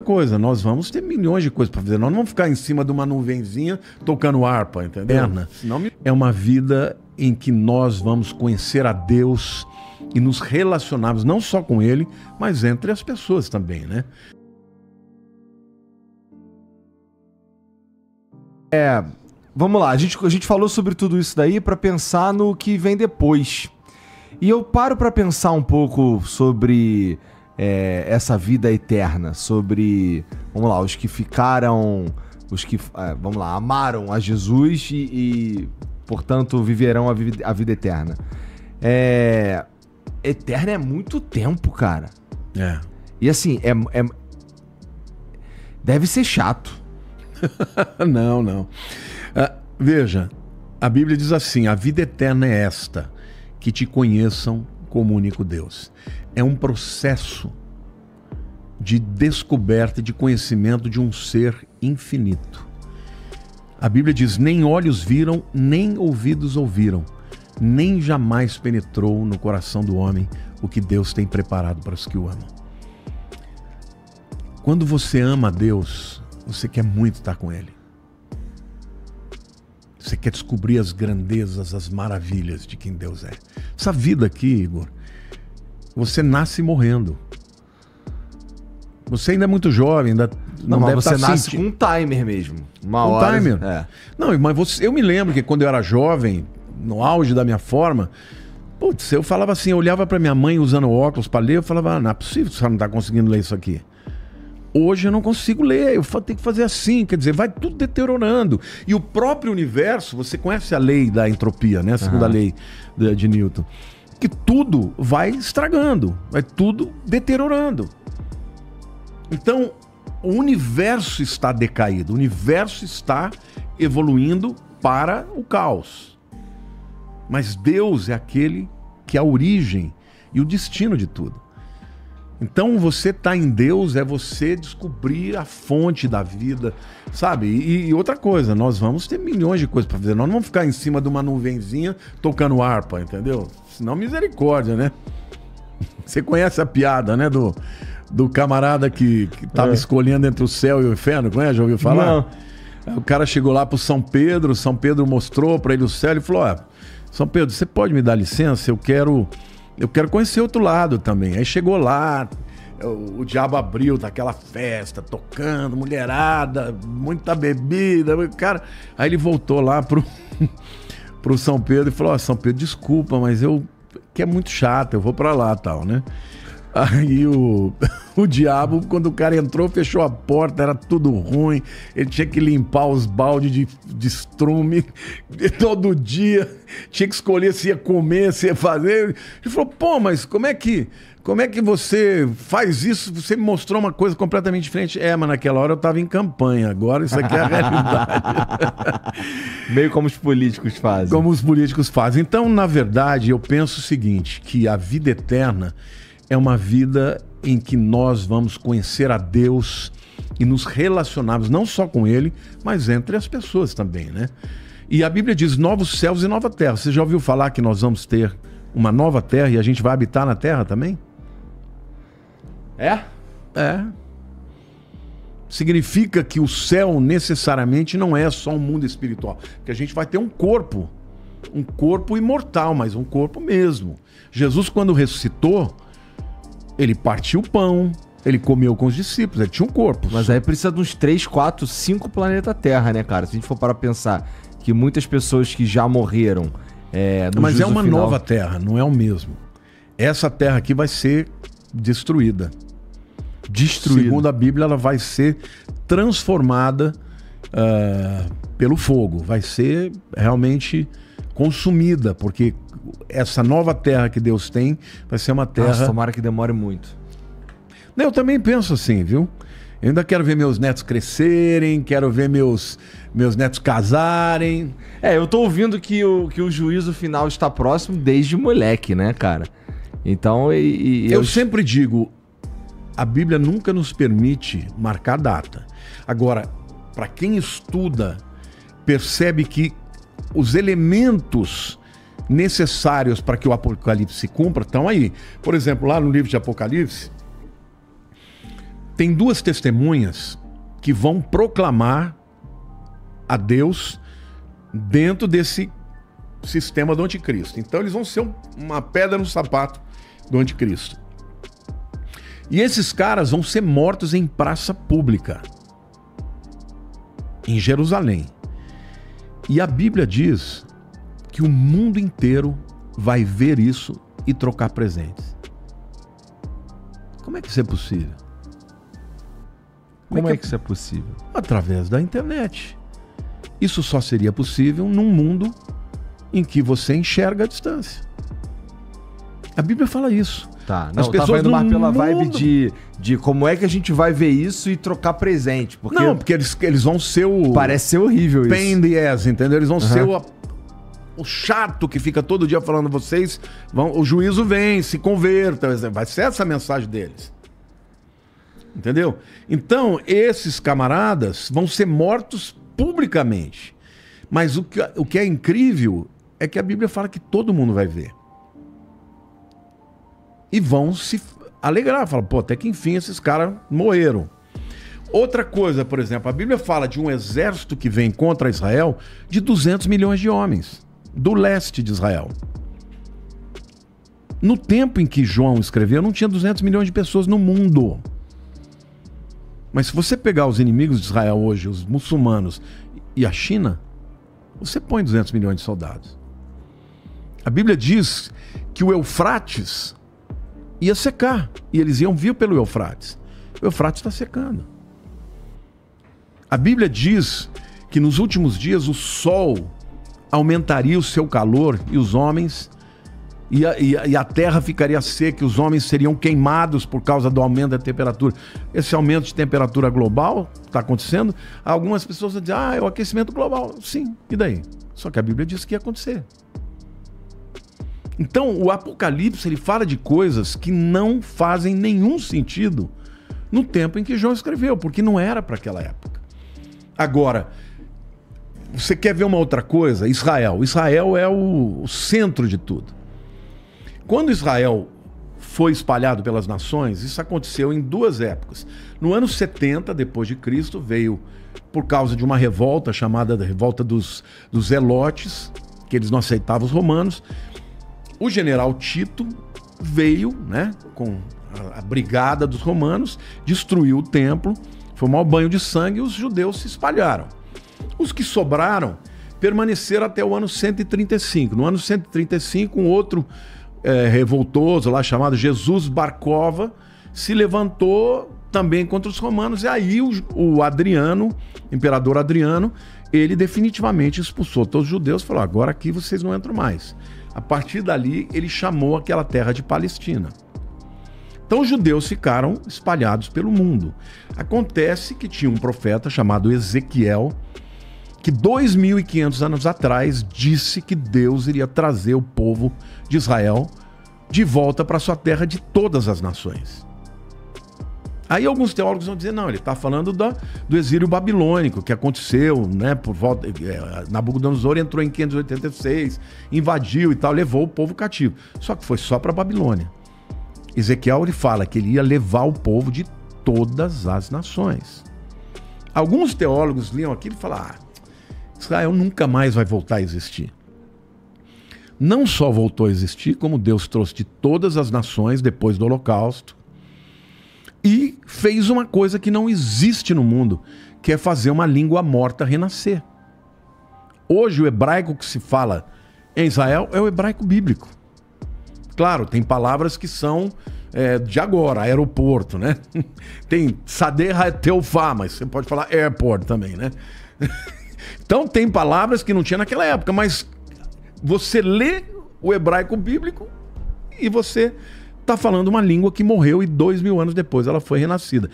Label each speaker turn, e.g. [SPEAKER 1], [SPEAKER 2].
[SPEAKER 1] Coisa, nós vamos ter milhões de coisas para fazer. Nós não vamos ficar em cima de uma nuvenzinha tocando harpa, entendeu? É uma vida em que nós vamos conhecer a Deus e nos relacionarmos não só com Ele, mas entre as pessoas também, né?
[SPEAKER 2] Vamos lá, a gente falou sobre tudo isso daí para pensar no que vem depois. E eu paro para pensar um pouco sobre essa vida eterna, sobre, vamos lá, os que ficaram, os que, vamos lá, amaram a Jesus e portanto, viverão a vida eterna. Eterna é muito tempo, cara. E assim, deve ser chato.
[SPEAKER 1] Não. Veja, a Bíblia diz assim: a vida eterna é esta, que te conheçam como único Deus. É um processo de descoberta e de conhecimento de um ser infinito. A Bíblia diz: nem olhos viram, nem ouvidos ouviram, nem jamais penetrou no coração do homem o que Deus tem preparado para os que o amam. Quando você ama a Deus, você quer muito estar com Ele. Você quer descobrir as grandezas, as maravilhas de quem Deus é. Essa vida aqui, Igor, você nasce morrendo. Você ainda é muito jovem, ainda não deve
[SPEAKER 2] você
[SPEAKER 1] estar
[SPEAKER 2] nasce com um timer mesmo. Uma
[SPEAKER 1] um
[SPEAKER 2] hora.
[SPEAKER 1] Timer? Não, mas eu me lembro que quando eu era jovem, no auge da minha forma, putz, eu falava assim, eu olhava para minha mãe usando óculos para ler, eu falava, não é possível que você não está conseguindo ler isso aqui. Hoje eu não consigo ler, eu tenho que fazer assim, quer dizer, vai tudo deteriorando. E o próprio universo, você conhece a lei da entropia, né? A segunda lei de Newton. Que tudo vai estragando, vai tudo deteriorando. Então, o universo está decaído, o universo está evoluindo para o caos. Mas Deus é aquele que é a origem e o destino de tudo. Então você tá em Deus é você descobrir a fonte da vida, sabe? E outra coisa, nós vamos ter milhões de coisas para fazer. Nós não vamos ficar em cima de uma nuvenzinha tocando harpa, entendeu? Senão misericórdia, né? Você conhece a piada, né? Do camarada que tava escolhendo entre o céu e o inferno, conhece? Já ouviu falar? Não. O cara chegou lá pro São Pedro mostrou para ele o céu e falou: São Pedro, você pode me dar licença? Eu quero conhecer outro lado também. Aí chegou lá, o diabo abriu daquela festa, tocando, mulherada, muita bebida, cara. Aí ele voltou lá pro São Pedro e falou: São Pedro, desculpa, mas que é muito chato, eu vou pra lá, tal, né? Aí o diabo, quando o cara entrou, fechou a porta, era tudo ruim, ele tinha que limpar os baldes de estrume todo dia, tinha que escolher se ia comer, se ia fazer. Ele falou: pô, mas como é que você faz isso? Você me mostrou uma coisa completamente diferente. Mas naquela hora eu tava em campanha, agora isso aqui é a realidade.
[SPEAKER 2] Meio como os políticos fazem.
[SPEAKER 1] Como os políticos fazem. Então, na verdade, eu penso o seguinte, que a vida eterna é uma vida em que nós vamos conhecer a Deus e nos relacionarmos não só com Ele, mas entre as pessoas também, né? E a Bíblia diz novos céus e nova terra. Você já ouviu falar que nós vamos ter uma nova terra e a gente vai habitar na terra também?
[SPEAKER 2] É?
[SPEAKER 1] Significa que o céu necessariamente não é só um mundo espiritual. Porque a gente vai ter um corpo imortal, mas um corpo mesmo. Jesus, quando ressuscitou, ele partiu o pão, ele comeu com os discípulos, ele tinha um corpo.
[SPEAKER 2] Mas aí precisa de uns 3, 4, 5 planetas Terra, né, cara? Se a gente for para pensar que muitas pessoas que já morreram...
[SPEAKER 1] Mas é uma nova terra, não é o mesmo. Essa terra aqui vai ser destruída. Segundo a Bíblia, ela vai ser transformada pelo fogo. Vai ser realmente consumida, porque essa nova terra que Deus tem vai ser uma terra...
[SPEAKER 2] Nossa, tomara que demore muito.
[SPEAKER 1] Eu também penso assim, viu? Eu ainda quero ver meus netos crescerem, quero ver meus netos casarem.
[SPEAKER 2] Eu tô ouvindo que o juízo final está próximo desde moleque, né, cara? Então,
[SPEAKER 1] eu sempre digo, a Bíblia nunca nos permite marcar data. Agora, para quem estuda, percebe que os elementos necessários para que o Apocalipse se cumpra estão aí. Por exemplo, lá no livro de Apocalipse, tem duas testemunhas que vão proclamar a Deus dentro desse sistema do anticristo. Então eles vão ser uma pedra no sapato do anticristo. E esses caras vão ser mortos em praça pública, em Jerusalém. E a Bíblia diz que o mundo inteiro vai ver isso e trocar presentes. Como é que isso é possível?
[SPEAKER 2] Como é que isso é possível?
[SPEAKER 1] Através da internet. Isso só seria possível num mundo em que você enxerga a distância. A Bíblia fala isso.
[SPEAKER 2] Tá, não, tava indo mais pela vibe de como é que a gente vai ver isso e trocar presente. Porque
[SPEAKER 1] não, porque eles vão ser o...
[SPEAKER 2] Parece ser horrível isso.
[SPEAKER 1] Pain in the ass, entendeu? Eles vão ser o chato que fica todo dia falando vocês, o juízo vem, se converta. Vai ser essa a mensagem deles. Entendeu? Então, esses camaradas vão ser mortos publicamente. Mas o que é incrível é que a Bíblia fala que todo mundo vai ver. E vão se alegrar. Fala, pô, até que enfim esses caras morreram. Outra coisa, por exemplo, a Bíblia fala de um exército que vem contra Israel de 200 milhões de homens, do leste de Israel. No tempo em que João escreveu, não tinha 200 milhões de pessoas no mundo. Mas se você pegar os inimigos de Israel hoje, os muçulmanos e a China, você põe 200 milhões de soldados. A Bíblia diz que o Eufrates ia secar, e eles iam vir pelo Eufrates. O Eufrates está secando. A Bíblia diz que nos últimos dias o sol aumentaria o seu calor e os homens, e a terra ficaria seca, e os homens seriam queimados por causa do aumento da temperatura. Esse aumento de temperatura global está acontecendo. Algumas pessoas vão dizer, é o aquecimento global. Sim, e daí? Só que a Bíblia diz que ia acontecer. Então, o Apocalipse, ele fala de coisas que não fazem nenhum sentido no tempo em que João escreveu, porque não era para aquela época. Agora, você quer ver uma outra coisa? Israel. Israel é o centro de tudo. Quando Israel foi espalhado pelas nações, isso aconteceu em duas épocas. No ano 70, depois de Cristo, veio por causa de uma revolta chamada Revolta dos Zelotes, que eles não aceitavam os romanos. O general Tito veio, né, com a brigada dos romanos, destruiu o templo, foi um maior banho de sangue e os judeus se espalharam. Os que sobraram permaneceram até o ano 135. No ano 135, um outro revoltoso lá chamado Jesus Barcova se levantou também contra os romanos, e aí o Adriano, imperador Adriano, ele definitivamente expulsou todos os judeus e falou, agora aqui vocês não entram mais. A partir dali, ele chamou aquela terra de Palestina. Então os judeus ficaram espalhados pelo mundo. Acontece que tinha um profeta chamado Ezequiel, que 2.500 anos atrás disse que Deus iria trazer o povo de Israel de volta para sua terra de todas as nações. Aí alguns teólogos vão dizer, não, ele está falando do exílio babilônico, que aconteceu, né, por volta... Nabucodonosor entrou em 586, invadiu e tal, levou o povo cativo. Só que foi só para a Babilônia. Ezequiel, ele fala que ele ia levar o povo de todas as nações. Alguns teólogos liam aquilo e falam, Israel nunca mais vai voltar a existir. Não só voltou a existir, como Deus trouxe de todas as nações depois do Holocausto, e fez uma coisa que não existe no mundo, que é fazer uma língua morta renascer. Hoje o hebraico que se fala em Israel é o hebraico bíblico. Claro, tem palavras que são de agora, aeroporto, né? Tem Sadeha Teufá, mas você pode falar airport também, né? Então tem palavras que não tinha naquela época, mas você lê o hebraico bíblico e você está falando uma língua que morreu e 2.000 anos depois ela foi renascida.